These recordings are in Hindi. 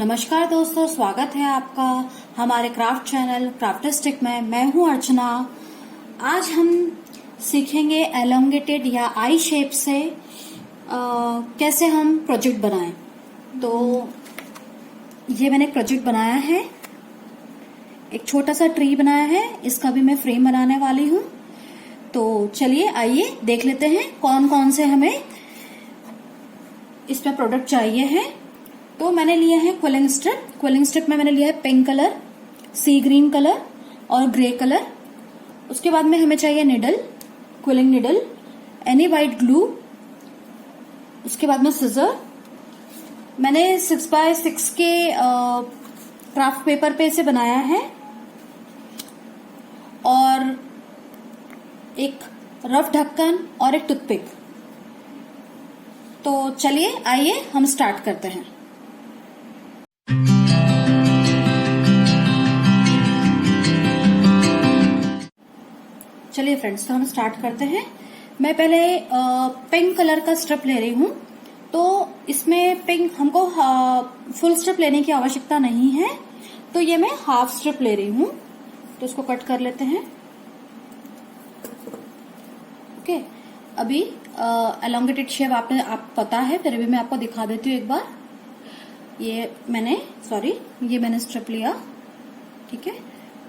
नमस्कार दोस्तों, स्वागत है आपका हमारे क्राफ्ट चैनल क्राफ्टिस्टिक में। मैं हूं अर्चना। आज हम सीखेंगे एलोंगेटेड या आई शेप से कैसे हम प्रोजेक्ट बनाएं। तो ये मैंने एक प्रोजेक्ट बनाया है, एक छोटा सा ट्री बनाया है, इसका भी मैं फ्रेम बनाने वाली हूं। तो चलिए आइए देख लेते हैं कौन कौन से हमें इसमें प्रोडक्ट चाहिए है। तो मैंने लिया है क्विलिंग स्ट्रिप। क्विलिंग स्ट्रिप में मैंने लिया है पिंक कलर, सी ग्रीन कलर और ग्रे कलर। उसके बाद में हमें चाहिए needle, quilling needle, any white glue. उसके बाद में सिजर। मैंने 6x6 के क्राफ्ट पेपर पे इसे बनाया है और एक रफ ढक्कन और एक टूथपिक। तो चलिए आइए हम स्टार्ट करते हैं। चलिए फ्रेंड्स, तो हम स्टार्ट करते हैं। मैं पहले पिंक कलर का स्ट्रिप ले रही हूं। तो इसमें पिंक हमको फुल स्ट्रिप लेने की आवश्यकता नहीं है, तो ये मैं हाफ स्ट्रिप ले रही हूं। तो इसको कट कर लेते हैं। ओके, अभी एलोंगेटेड शेप आप पता है, फिर भी मैं आपको दिखा देती हूँ एक बार। ये मैंने स्ट्रिप लिया, ठीक है,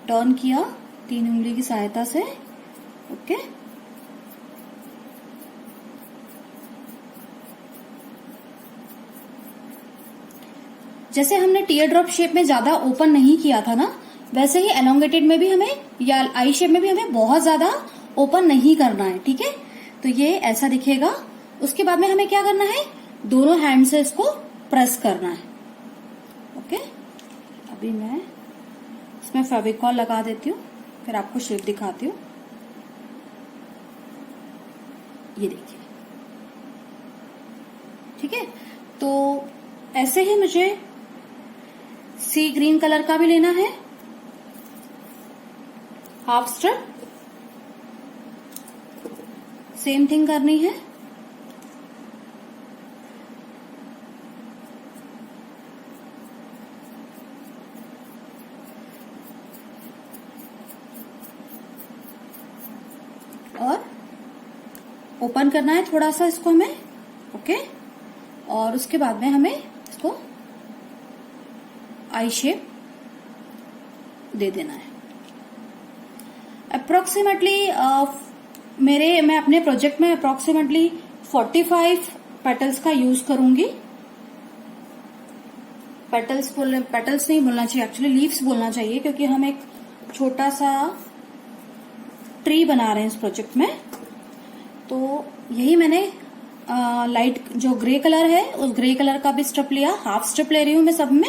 टर्न किया 3 उंगली की सहायता से। ओके, जैसे हमने टीयर ड्रॉप शेप में ज्यादा ओपन नहीं किया था ना, वैसे ही एलोंगेटेड में भी हमें या आई शेप में भी हमें बहुत ज्यादा ओपन नहीं करना है, ठीक है। तो ये ऐसा दिखेगा। उसके बाद में हमें क्या करना है, दोनों हैंड से इसको प्रेस करना है। ओके, अभी मैं इसमें फेविकॉल लगा देती हूँ, फिर आपको शेप दिखाती हूँ। ये देखिए, ठीक है। तो ऐसे ही मुझे सी ग्रीन कलर का भी लेना है, हाफ स्ट्रिप, सेम थिंग करनी है। और ओपन करना है थोड़ा सा इसको हमें। ओके, और उसके बाद में हमें इसको आई शेप दे देना है। अप्रोक्सीमेटली मैं अपने प्रोजेक्ट में अप्रोक्सीमेटली 45 पेटल्स का यूज करूंगी। पेटल्स नहीं बोलना चाहिए, एक्चुअली लीव्स बोलना चाहिए, क्योंकि हम एक छोटा सा ट्री बना रहे हैं इस प्रोजेक्ट में। तो यही मैंने लाइट जो ग्रे कलर है, उस ग्रे कलर का भी स्ट्रिप लिया। हाफ स्ट्रिप ले रही हूं मैं सब में।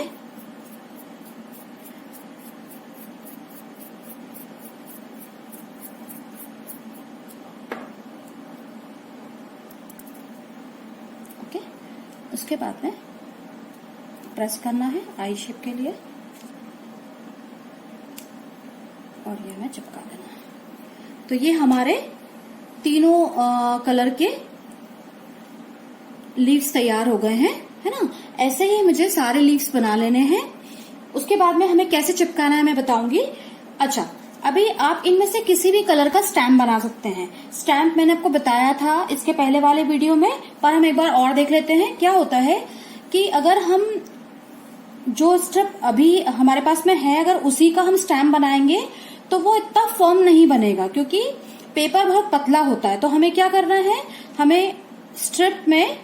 ओके, उसके बाद में प्रेस करना है आई शेप के लिए और ये हमें चिपका देना है। तो ये हमारे तीनों कलर के लीव्स तैयार हो गए हैं, है ना। ऐसे ही मुझे सारे लीव्स बना लेने हैं। उसके बाद में हमें कैसे चिपकाना है मैं बताऊंगी। अच्छा, अभी आप इनमें से किसी भी कलर का स्टैम्प बना सकते हैं। स्टैम्प मैंने आपको बताया था इसके पहले वाले वीडियो में, पर हम एक बार और देख लेते हैं। क्या होता है कि अगर हम जो स्ट्रिप अभी हमारे पास में है, अगर उसी का हम स्टैम्प बनाएंगे तो वो इतना फर्म नहीं बनेगा, क्योंकि पेपर बहुत पतला होता है। तो हमें क्या करना है, हमें स्ट्रिप में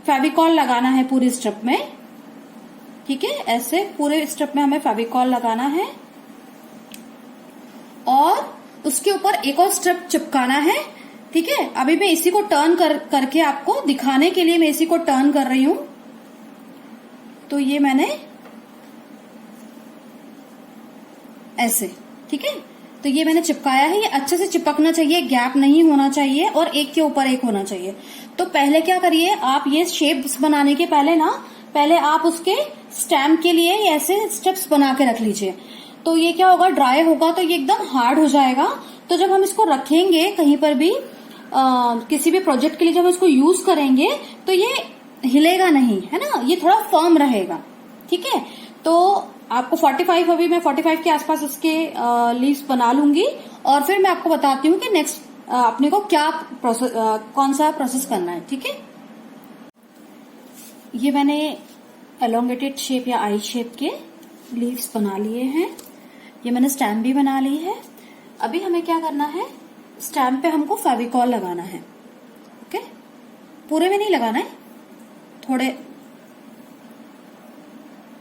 फेविकॉल लगाना है, पूरी स्ट्रिप में, ठीक है। ऐसे पूरे स्ट्रिप में हमें फेविकॉल लगाना है और उसके ऊपर एक और स्ट्रिप चिपकाना है, ठीक है। अभी मैं इसी को टर्न करके आपको दिखाने के लिए मैं इसी को टर्न कर रही हूं। तो ये मैंने ऐसे, ठीक है। तो ये मैंने चिपकाया है। ये अच्छे से चिपकना चाहिए, गैप नहीं होना चाहिए और एक के ऊपर एक होना चाहिए। तो पहले क्या करिए, आप ये शेप्स बनाने के पहले आप उसके स्टैम्प के लिए ऐसे स्टेप्स बना के रख लीजिए। तो ये क्या होगा, ड्राई होगा तो ये एकदम हार्ड हो जाएगा। तो जब हम इसको रखेंगे कहीं पर भी किसी भी प्रोजेक्ट के लिए, जब हम इसको यूज करेंगे तो ये हिलेगा नहीं, है ना, ये थोड़ा फर्म रहेगा। ठीक है। तो आपको 45, अभी मैं 45 के आसपास इसके लीव्स बना लूंगी और फिर मैं आपको बताती हूँ कि नेक्स्ट अपने को क्या प्रोसेस, कौन सा प्रोसेस करना है। ठीक है, ये मैंने एलोंगेटेड शेप या आई शेप के लीव्स बना लिए हैं। ये मैंने स्टैम्प भी बना ली है। अभी हमें क्या करना है, स्टैम्प पे हमको फेविकॉल लगाना है। ओके, पूरे में नहीं लगाना है, थोड़े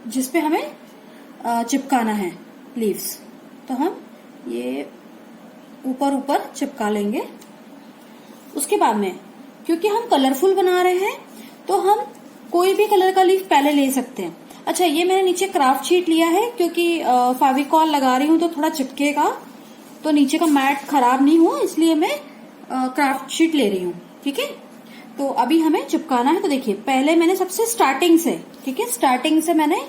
जिसपे हमें चिपकाना है लीव्स, तो हम ये ऊपर ऊपर चिपका लेंगे। उसके बाद में क्योंकि हम कलरफुल बना रहे हैं तो हम कोई भी कलर का लीफ पहले ले सकते हैं। अच्छा, ये मैंने नीचे क्राफ्ट शीट लिया है क्योंकि फेविकॉल लगा रही हूं तो थोड़ा चिपकेगा, तो नीचे का मैट खराब नहीं हो, इसलिए मैं क्राफ्ट शीट ले रही हूँ। ठीक है, तो अभी हमें चिपकाना है। तो देखिए, पहले मैंने सबसे स्टार्टिंग से, ठीक है, स्टार्टिंग से मैंने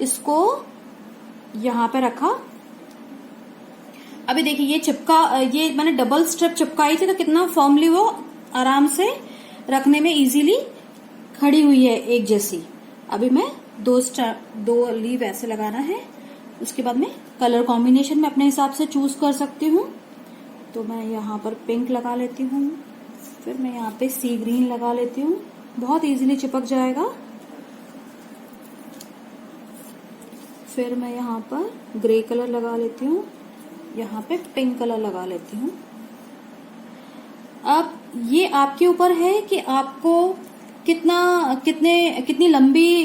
इसको यहां पे रखा। अभी देखिए ये चिपका, ये मैंने डबल स्ट्रिप चिपकाई थी तो कितना फर्मली वो आराम से रखने में इजीली खड़ी हुई है एक जैसी। अभी मैं दो लीव ऐसे लगाना है। उसके बाद में कलर कॉम्बिनेशन में अपने हिसाब से चूज कर सकती हूँ। तो मैं यहाँ पर पिंक लगा लेती हूँ, फिर मैं यहाँ पे सी ग्रीन लगा लेती हूँ, बहुत इजीली चिपक जाएगा। फिर मैं यहाँ पर ग्रे कलर लगा लेती हूँ, यहाँ पे पिंक कलर लगा लेती हूँ। अब ये आपके ऊपर है कि आपको कितनी लंबी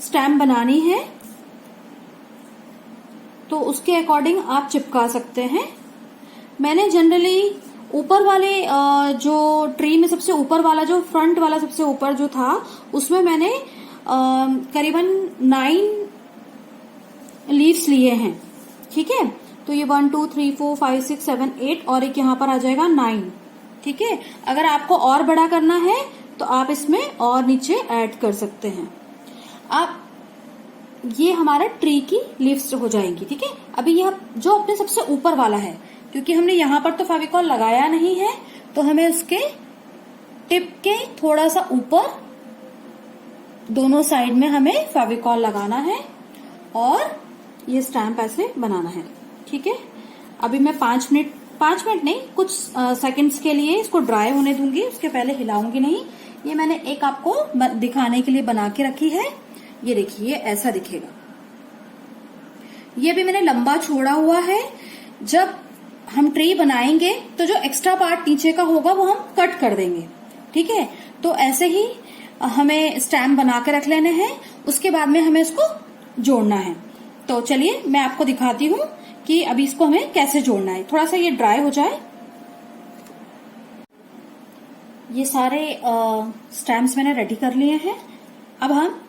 स्टैम्प बनानी है, तो उसके अकॉर्डिंग आप चिपका सकते हैं। मैंने जनरली ऊपर वाले जो ट्री में सबसे ऊपर वाला, जो फ्रंट वाला सबसे ऊपर जो था, उसमें मैंने करीबन 9 लीव्स लिए हैं। ठीक है, तो ये 1 2 3 4 5 6 7 8 और एक यहाँ पर आ जाएगा 9। ठीक है, अगर आपको और बड़ा करना है तो आप इसमें और नीचे ऐड कर सकते हैं। आप ये हमारा ट्री की लीव्स हो जाएंगी। ठीक है, अभी यह जो अपने सबसे ऊपर वाला है, क्योंकि हमने यहाँ पर तो फेविकॉल लगाया नहीं है, तो हमें उसके टिप के थोड़ा सा ऊपर दोनों साइड में हमें फेविकॉल लगाना है और ये स्टैम्प ऐसे बनाना है। ठीक है, अभी मैं 5 मिनट नहीं, कुछ सेकंड्स के लिए इसको ड्राई होने दूंगी, उसके पहले हिलाऊंगी नहीं। ये मैंने एक आपको दिखाने के लिए बना के रखी है। ये देखिए, ये ऐसा दिखेगा। ये भी मैंने लंबा छोड़ा हुआ है। जब हम ट्री बनाएंगे तो जो एक्स्ट्रा पार्ट नीचे का होगा वो हम कट कर देंगे। ठीक है, तो ऐसे ही हमें स्टैम्प बना के रख लेने हैं। उसके बाद में हमें इसको जोड़ना है। तो चलिए मैं आपको दिखाती हूँ कि अभी इसको हमें कैसे जोड़ना है। थोड़ा सा ये ड्राई हो जाए। ये सारे स्टैम्प्स मैंने रेडी कर लिए हैं। अब हम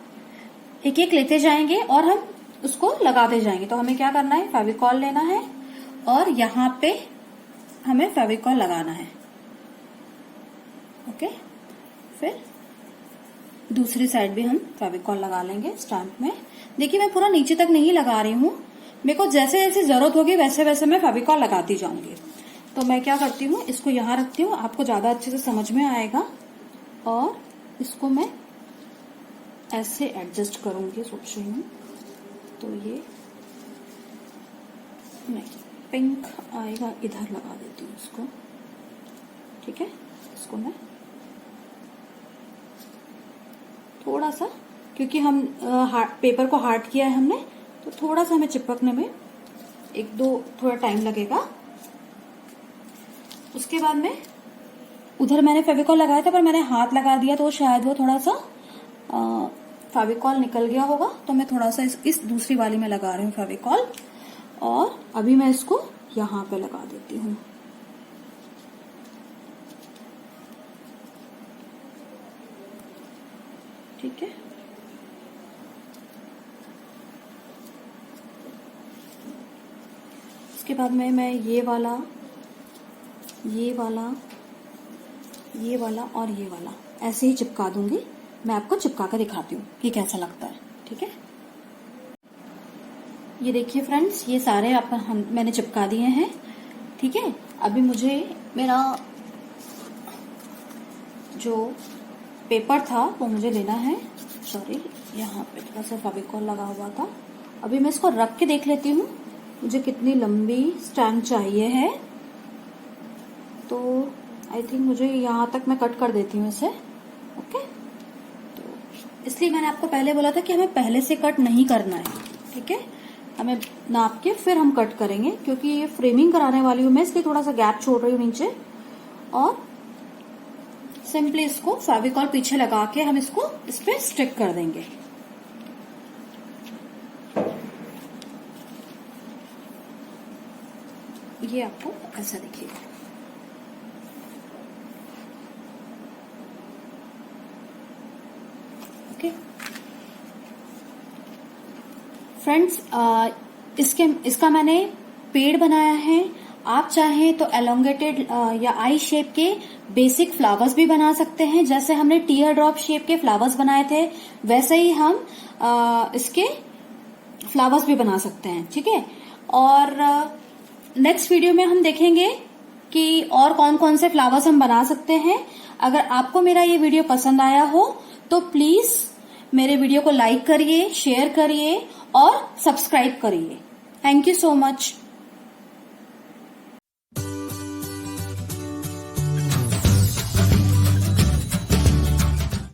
एक एक लेते जाएंगे और हम उसको लगाते जाएंगे। तो हमें क्या करना है, फेविकॉल लेना है और यहाँ पे हमें फेविकॉल लगाना है। ओके, फिर दूसरी साइड भी हम फेविकॉल लगा लेंगे स्टैम्प में। देखिए, मैं पूरा नीचे तक नहीं लगा रही हूँ, मेरे को जैसे जैसे जरूरत होगी वैसे वैसे मैं फेविकॉल लगाती जाऊंगी। तो मैं क्या करती हूँ, इसको यहाँ रखती हूँ, आपको ज्यादा अच्छे से समझ में आएगा। और इसको मैं ऐसे एडजस्ट करूंगी, सोच रही हूँ। तो ये नहीं, पिंक आएगा, इधर लगा देती हूँ इसको। ठीक है, इसको मैं थोड़ा सा, क्योंकि हम पेपर को हार्ड किया है हमने, तो थोड़ा सा हमें चिपकने में थोड़ा टाइम लगेगा। उसके बाद में उधर मैंने फेविकॉल लगाया था पर मैंने हाथ लगा दिया, तो शायद वो थोड़ा सा फेविकॉल निकल गया होगा। तो मैं थोड़ा सा इस दूसरी वाली में लगा रही हूँ फेविकॉल, और अभी मैं इसको यहाँ पे लगा देती हूँ। ठीक है, उसके बाद में मैं ये वाला और ये वाला ऐसे ही चिपका दूंगी। मैं आपको चिपका कर दिखाती हूँ कि कैसा लगता है। ठीक है, ये देखिए फ्रेंड्स, ये सारे मैंने चिपका दिए हैं। ठीक है, अभी मुझे मेरा जो पेपर था वो मुझे लेना है। सॉरी, यहाँ पे थोड़ा सा फेविकॉल लगा हुआ था। अभी मैं इसको रख के देख लेती हूँ मुझे कितनी लंबी स्टैम्प चाहिए है। तो आई थिंक मुझे यहाँ तक मैं कट कर देती हूँ इसे। ओके, तो इसलिए मैंने आपको पहले बोला था कि हमें पहले से कट नहीं करना है, ठीक है। हमें नाप के फिर हम कट करेंगे, क्योंकि ये फ्रेमिंग कराने वाली हूँ मैं, इसलिए थोड़ा सा गैप छोड़ रही हूँ नीचे। और सिंपली इसको फेविकॉल पीछे लगा के हम इसको इस पे स्टिक कर देंगे। ये आपको ऐसा दिखेगा। ओके फ्रेंड्स, इसका मैंने पेड़ बनाया है। आप चाहें तो एलोंगेटेड या आई शेप के बेसिक फ्लावर्स भी बना सकते हैं। जैसे हमने टीयर ड्रॉप शेप के फ्लावर्स बनाए थे, वैसे ही हम इसके फ्लावर्स भी बना सकते हैं, ठीक है। और नेक्स्ट वीडियो में हम देखेंगे कि और कौन कौन से फ्लावर्स हम बना सकते हैं। अगर आपको मेरा ये वीडियो पसंद आया हो तो प्लीज मेरे वीडियो को लाइक करिए, शेयर करिए और सब्सक्राइब करिए। Thank you so much.